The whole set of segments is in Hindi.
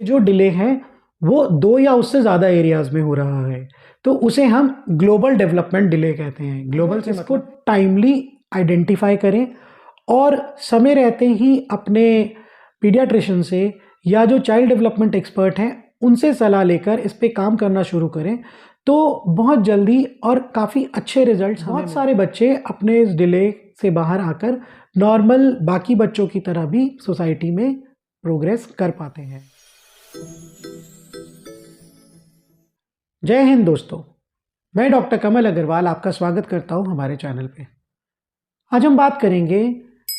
जो डिले है वो 2 या उससे ज़्यादा एरियाज़ में हो रहा है, तो उसे हम ग्लोबल डेवलपमेंट डिले कहते हैं। ग्लोबल से इसको टाइमली आइडेंटिफ़ाई करें और समय रहते ही अपने पीडियाट्रिशियन से या जो चाइल्ड डेवलपमेंट एक्सपर्ट हैं, उनसे सलाह लेकर इस पे काम करना शुरू करें, तो बहुत जल्दी और काफ़ी अच्छे रिज़ल्ट्स बहुत सारे बच्चे अपने इस डिले से बाहर आकर नॉर्मल बाकी बच्चों की तरह भी सोसाइटी में प्रोग्रेस कर पाते हैं। जय हिंद दोस्तों, मैं डॉक्टर कमल अग्रवाल आपका स्वागत करता हूं हमारे चैनल पे। आज हम बात करेंगे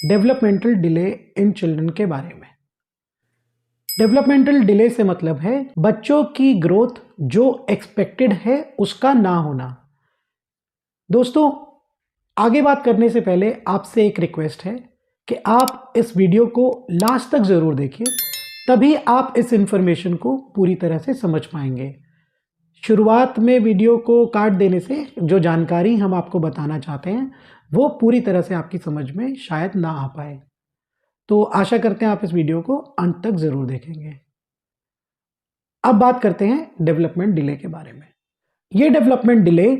डेवलपमेंटल डिले इन चिल्ड्रन के बारे में। डेवलपमेंटल डिले से मतलब है बच्चों की ग्रोथ जो एक्सपेक्टेड है उसका ना होना। दोस्तों, आगे बात करने से पहले आपसे एक रिक्वेस्ट है कि आप इस वीडियो को लास्ट तक ज़रूर देखिए, तभी आप इस इंफॉर्मेशन को पूरी तरह से समझ पाएंगे। शुरुआत में वीडियो को काट देने से जो जानकारी हम आपको बताना चाहते हैं वो पूरी तरह से आपकी समझ में शायद ना आ पाए, तो आशा करते हैं आप इस वीडियो को अंत तक ज़रूर देखेंगे। अब बात करते हैं डेवलपमेंट डिले के बारे में। ये डेवलपमेंट डिले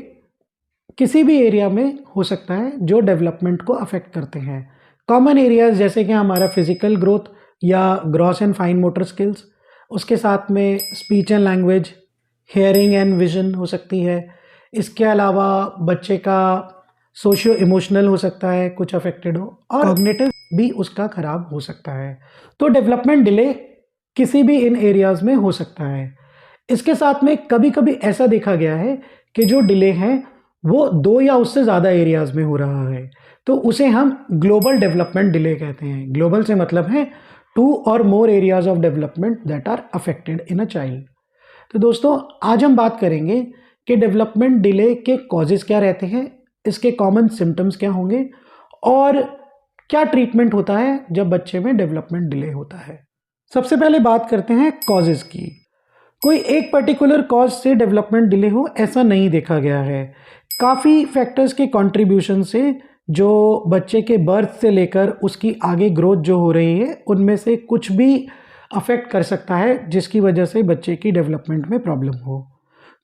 किसी भी एरिया में हो सकता है जो डेवलपमेंट को अफेक्ट करते हैं। कॉमन एरियाज जैसे कि हमारा फिजिकल ग्रोथ या gross and fine motor skills, उसके साथ में speech and language, hearing and vision हो सकती है। इसके अलावा बच्चे का सोशियो इमोशनल हो सकता है, कुछ अफेक्टेड हो, और कॉग्निटिव भी उसका खराब हो सकता है। तो डेवलपमेंट डिले किसी भी इन एरियाज़ में हो सकता है। इसके साथ में कभी कभी ऐसा देखा गया है कि जो डिले है वो 2 या उससे ज़्यादा एरियाज़ में हो रहा है, तो उसे हम ग्लोबल डेवलपमेंट डिले कहते हैं। ग्लोबल से मतलब है 2 और more areas of development that are affected in a child. तो दोस्तों, आज हम बात करेंगे कि डेवलपमेंट डिले के कॉजेज़ क्या रहते हैं, इसके कॉमन सिम्टम्स क्या होंगे और क्या ट्रीटमेंट होता है जब बच्चे में डेवलपमेंट डिले होता है। सबसे पहले बात करते हैं कॉजेज़ की। कोई एक पर्टिकुलर कॉज से डेवलपमेंट डिले हो ऐसा नहीं देखा गया है। काफ़ी फैक्टर्स के कंट्रीब्यूशन से जो बच्चे के बर्थ से लेकर उसकी आगे ग्रोथ जो हो रही है उनमें से कुछ भी अफेक्ट कर सकता है जिसकी वजह से बच्चे की डेवलपमेंट में प्रॉब्लम हो।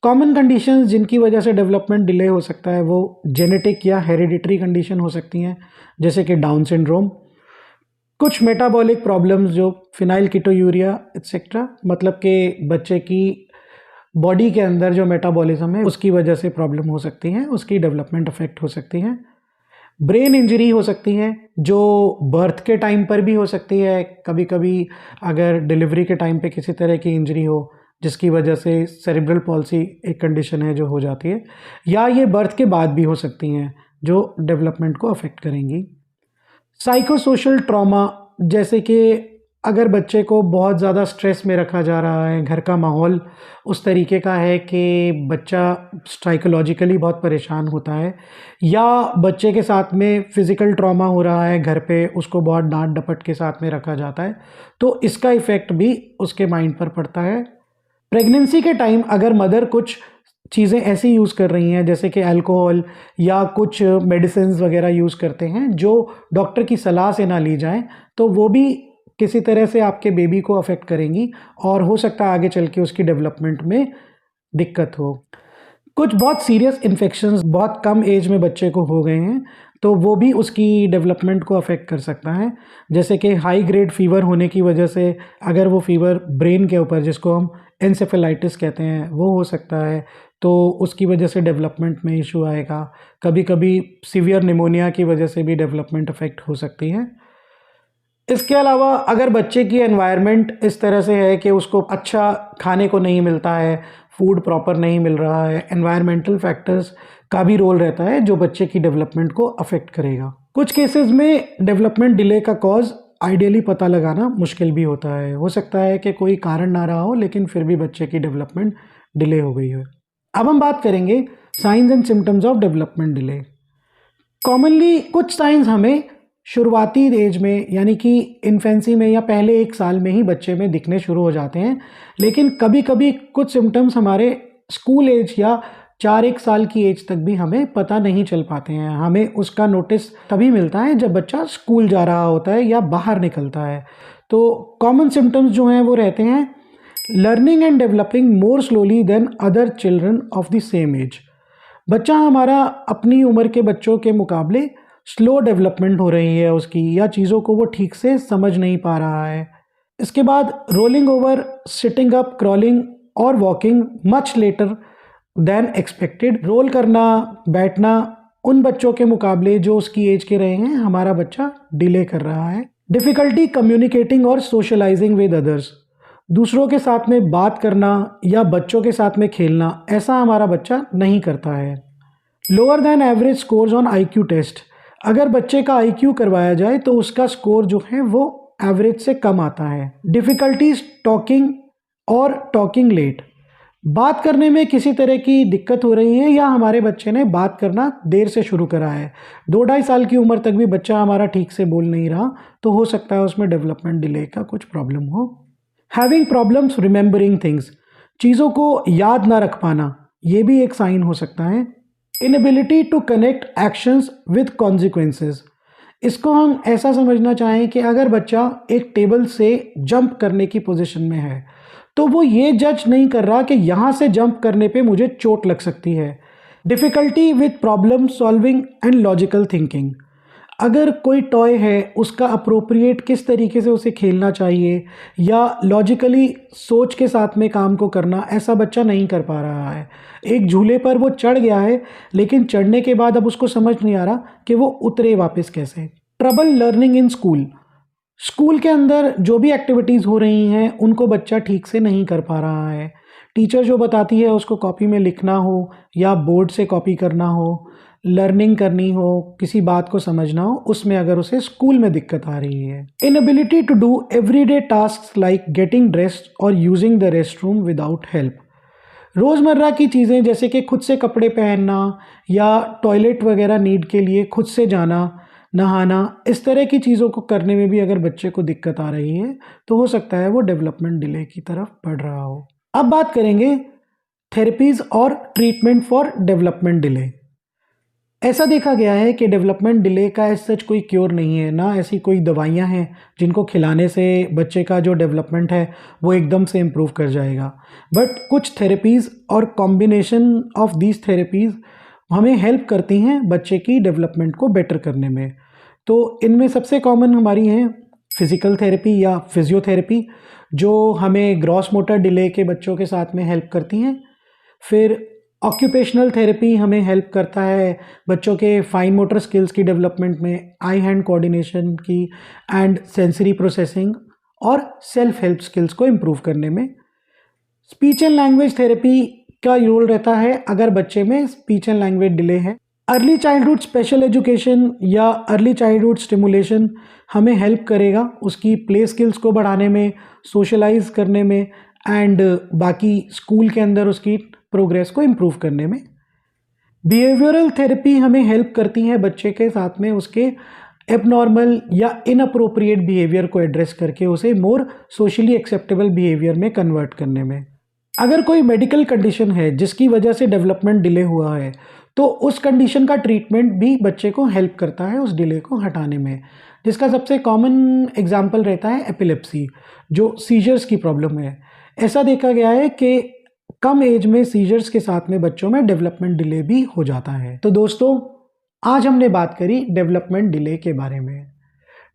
कॉमन कंडीशंस जिनकी वजह से डेवलपमेंट डिले हो सकता है वो जेनेटिक या हेरिडिटरी कंडीशन हो सकती हैं, जैसे कि डाउन सिंड्रोम। कुछ मेटाबॉलिक प्रॉब्लम्स जो फिनाइल कीटोयूरिया एक्सेट्रा, मतलब कि बच्चे की बॉडी के अंदर जो मेटाबॉलिज्म है उसकी वजह से प्रॉब्लम हो सकती है, उसकी डेवलपमेंट अफेक्ट हो सकती है। ब्रेन इंजरी हो सकती है जो बर्थ के टाइम पर भी हो सकती है। कभी कभी अगर डिलीवरी के टाइम पे किसी तरह की इंजरी हो जिसकी वजह से सेरिब्रल पॉल्सी एक कंडीशन है जो हो जाती है, या ये बर्थ के बाद भी हो सकती हैं जो डेवलपमेंट को अफेक्ट करेंगी। साइकोसोशल ट्रॉमा, जैसे कि अगर बच्चे को बहुत ज़्यादा स्ट्रेस में रखा जा रहा है, घर का माहौल उस तरीके का है कि बच्चा साइकोलॉजिकली बहुत परेशान होता है, या बच्चे के साथ में फ़िज़िकल ट्रॉमा हो रहा है, घर पे उसको बहुत डांट डपट के साथ में रखा जाता है, तो इसका इफ़ेक्ट भी उसके माइंड पर पड़ता है। प्रेगनेंसी के टाइम अगर मदर कुछ चीज़ें ऐसी यूज़ कर रही हैं जैसे कि अल्कोहल या कुछ मेडिसिन्स वगैरह यूज़ करते हैं जो डॉक्टर की सलाह से ना ली जाएं, तो वो भी किसी तरह से आपके बेबी को अफेक्ट करेंगी और हो सकता है आगे चल के उसकी डेवलपमेंट में दिक्कत हो। कुछ बहुत सीरियस इन्फेक्शंस बहुत कम एज में बच्चे को हो गए हैं, तो वो भी उसकी डेवलपमेंट को अफेक्ट कर सकता है। जैसे कि हाई ग्रेड फीवर होने की वजह से अगर वो फीवर ब्रेन के ऊपर, जिसको हम एंसेफेलाइटिस कहते हैं, वो हो सकता है, तो उसकी वजह से डेवलपमेंट में इशू आएगा। कभी कभी सीवियर निमोनिया की वजह से भी डेवलपमेंट अफेक्ट हो सकती है। इसके अलावा अगर बच्चे की एनवायरनमेंट इस तरह से है कि उसको अच्छा खाने को नहीं मिलता है, फूड प्रॉपर नहीं मिल रहा है, एनवायरमेंटल फैक्टर्स का भी रोल रहता है जो बच्चे की डेवलपमेंट को अफेक्ट करेगा। कुछ केसेस में डेवलपमेंट डिले का कॉज आइडियली पता लगाना मुश्किल भी होता है। हो सकता है कि कोई कारण ना रहा हो लेकिन फिर भी बच्चे की डेवलपमेंट डिले हो गई है। अब हम बात करेंगे science and symptoms of development delay. Commonly कुछ साइंस हमें शुरुआती एज में यानी कि इन्फेंसी में या पहले 1 साल में ही बच्चे में दिखने शुरू हो जाते हैं, लेकिन कभी कभी कुछ सिम्टम्स हमारे स्कूल एज या 4-1 साल की एज तक भी हमें पता नहीं चल पाते हैं। हमें उसका नोटिस तभी मिलता है जब बच्चा स्कूल जा रहा होता है या बाहर निकलता है। तो कॉमन सिम्टम्स जो हैं वो रहते हैं learning and developing more slowly than other children of the same age. बच्चा हमारा अपनी उम्र के बच्चों के मुकाबले स्लो डेवलपमेंट हो रही है उसकी, या चीज़ों को वो ठीक से समझ नहीं पा रहा है। इसके बाद rolling over, sitting up, crawling और walking much later than expected. Roll करना, बैठना उन बच्चों के मुकाबले जो उसकी एज के रहे हैं, हमारा बच्चा डिले कर रहा है। डिफ़िकल्टी कम्युनिकेटिंग और सोशलाइजिंग विद अदर्स, दूसरों के साथ में बात करना या बच्चों के साथ में खेलना, ऐसा हमारा बच्चा नहीं करता है। Lower than average scores on IQ test, अगर बच्चे का IQ करवाया जाए तो उसका स्कोर जो है वो एवरेज से कम आता है। डिफ़िकल्टीज टॉकिंग और टॉकिंग लेट, बात करने में किसी तरह की दिक्कत हो रही है या हमारे बच्चे ने बात करना देर से शुरू करा है, 2-2.5 साल की उम्र तक भी बच्चा हमारा ठीक से बोल नहीं रहा, तो हो सकता है उसमें डेवलपमेंट डिले का कुछ प्रॉब्लम हो। हैविंग प्रॉब्लम्स रिमेंबरिंग थिंग्स, चीज़ों को याद ना रख पाना, ये भी एक साइन हो सकता है। Inability to connect actions with consequences, इसको हम ऐसा समझना चाहें कि अगर बच्चा एक टेबल से जंप करने की पोजीशन में है तो वो ये जज नहीं कर रहा कि यहाँ से जंप करने पे मुझे चोट लग सकती है। Difficulty with problem solving and logical thinking, अगर कोई टॉय है उसका अप्रोप्रिएट किस तरीके से उसे खेलना चाहिए या लॉजिकली सोच के साथ में काम को करना, ऐसा बच्चा नहीं कर पा रहा है। एक झूले पर वो चढ़ गया है लेकिन चढ़ने के बाद अब उसको समझ नहीं आ रहा कि वो उतरे वापस कैसे। Trouble learning in school, school के अंदर जो भी एक्टिविटीज़ हो रही हैं उनको बच्चा ठीक से नहीं कर पा रहा है। टीचर जो बताती है उसको कॉपी में लिखना हो या बोर्ड से कॉपी करना हो, लर्निंग करनी हो, किसी बात को समझना हो, उसमें अगर उसे स्कूल में दिक्कत आ रही है। Inability to do everyday tasks like getting dressed और using the restroom without help, रोज़मर्रा की चीज़ें जैसे कि खुद से कपड़े पहनना या टॉयलेट वगैरह नीड के लिए खुद से जाना, नहाना, इस तरह की चीज़ों को करने में भी अगर बच्चे को दिक्कत आ रही है तो हो सकता है वो डेवलपमेंट डिले की तरफ बढ़ रहा हो। अब बात करेंगे थेरेपीज़ और ट्रीटमेंट फॉर डेवलपमेंट डिले। ऐसा देखा गया है कि डेवलपमेंट डिले का एज सच कोई क्योर नहीं है, ना ऐसी कोई दवाइयाँ हैं जिनको खिलाने से बच्चे का जो डेवलपमेंट है वो एकदम से इम्प्रूव कर जाएगा। बट कुछ थेरेपीज़ और कॉम्बिनेशन ऑफ दीज थेरेपीज़ हमें हेल्प करती हैं बच्चे की डेवलपमेंट को बेटर करने में। तो इनमें सबसे कॉमन हमारी हैं फिज़िकल थेरेपी या फिजियोथेरेपी, जो हमें ग्रॉस मोटर डिले के बच्चों के साथ में हेल्प करती हैं। फिर ऑक्यूपेशनल थेरेपी हमें हेल्प करता है बच्चों के फाइन मोटर स्किल्स की डेवलपमेंट में, आई हैंड कोऑर्डिनेशन की एंड सेंसरी प्रोसेसिंग और सेल्फ हेल्प स्किल्स को इम्प्रूव करने में। स्पीच एंड लैंग्वेज थेरेपी का रोल रहता है अगर बच्चे में स्पीच एंड लैंग्वेज डिले है। अर्ली चाइल्डहुड स्पेशल एजुकेशन या अर्ली चाइल्डहुड स्टिमुलेशन हमें हेल्प करेगा उसकी प्ले स्किल्स को बढ़ाने में, सोशलाइज करने में एंड बाकी स्कूल के अंदर उसकी प्रोग्रेस को इम्प्रूव करने में। बिहेवियरल थेरेपी हमें हेल्प करती है बच्चे के साथ में उसके एबनॉर्मल या इनअप्रोप्रिएट बिहेवियर को एड्रेस करके उसे मोर सोशली एक्सेप्टेबल बिहेवियर में कन्वर्ट करने में। अगर कोई मेडिकल कंडीशन है जिसकी वजह से डेवलपमेंट डिले हुआ है तो उस कंडीशन का ट्रीटमेंट भी बच्चे को हेल्प करता है उस डिले को हटाने में, जिसका सबसे कॉमन एग्जांपल रहता है एपिलेप्सी, जो सीजर्स की प्रॉब्लम है। ऐसा देखा गया है कि कम एज में सीजर्स के साथ में बच्चों में डेवलपमेंट डिले भी हो जाता है। तो दोस्तों, आज हमने बात करी डेवलपमेंट डिले के बारे में।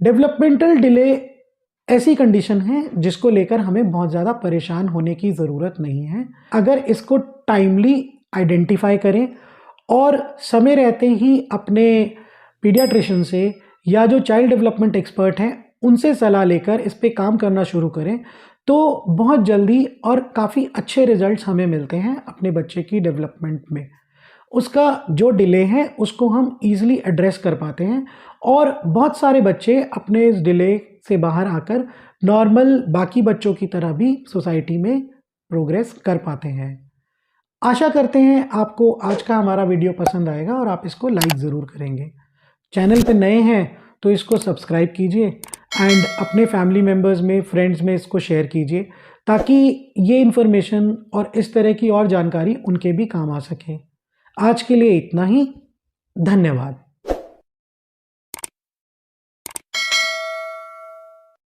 डेवलपमेंटल डिले ऐसी कंडीशन है जिसको लेकर हमें बहुत ज़्यादा परेशान होने की ज़रूरत नहीं है। अगर इसको टाइमली आइडेंटिफाई करें और समय रहते ही अपने पीडियाट्रिशियन से या जो चाइल्ड डेवलपमेंट एक्सपर्ट हैं उनसे सलाह लेकर इस पे काम करना शुरू करें तो बहुत जल्दी और काफ़ी अच्छे रिजल्ट्स हमें मिलते हैं अपने बच्चे की डेवलपमेंट में। उसका जो डिले है उसको हम ईज़िली एड्रेस कर पाते हैं और बहुत सारे बच्चे अपने इस डिले से बाहर आकर नॉर्मल बाकी बच्चों की तरह भी सोसाइटी में प्रोग्रेस कर पाते हैं। आशा करते हैं आपको आज का हमारा वीडियो पसंद आएगा और आप इसको लाइक ज़रूर करेंगे। चैनल पे नए हैं तो इसको सब्सक्राइब कीजिए एंड अपने फैमिली मेम्बर्स में, फ्रेंड्स में इसको शेयर कीजिए ताकि ये इन्फॉर्मेशन और इस तरह की और जानकारी उनके भी काम आ सके। आज के लिए इतना ही। धन्यवाद।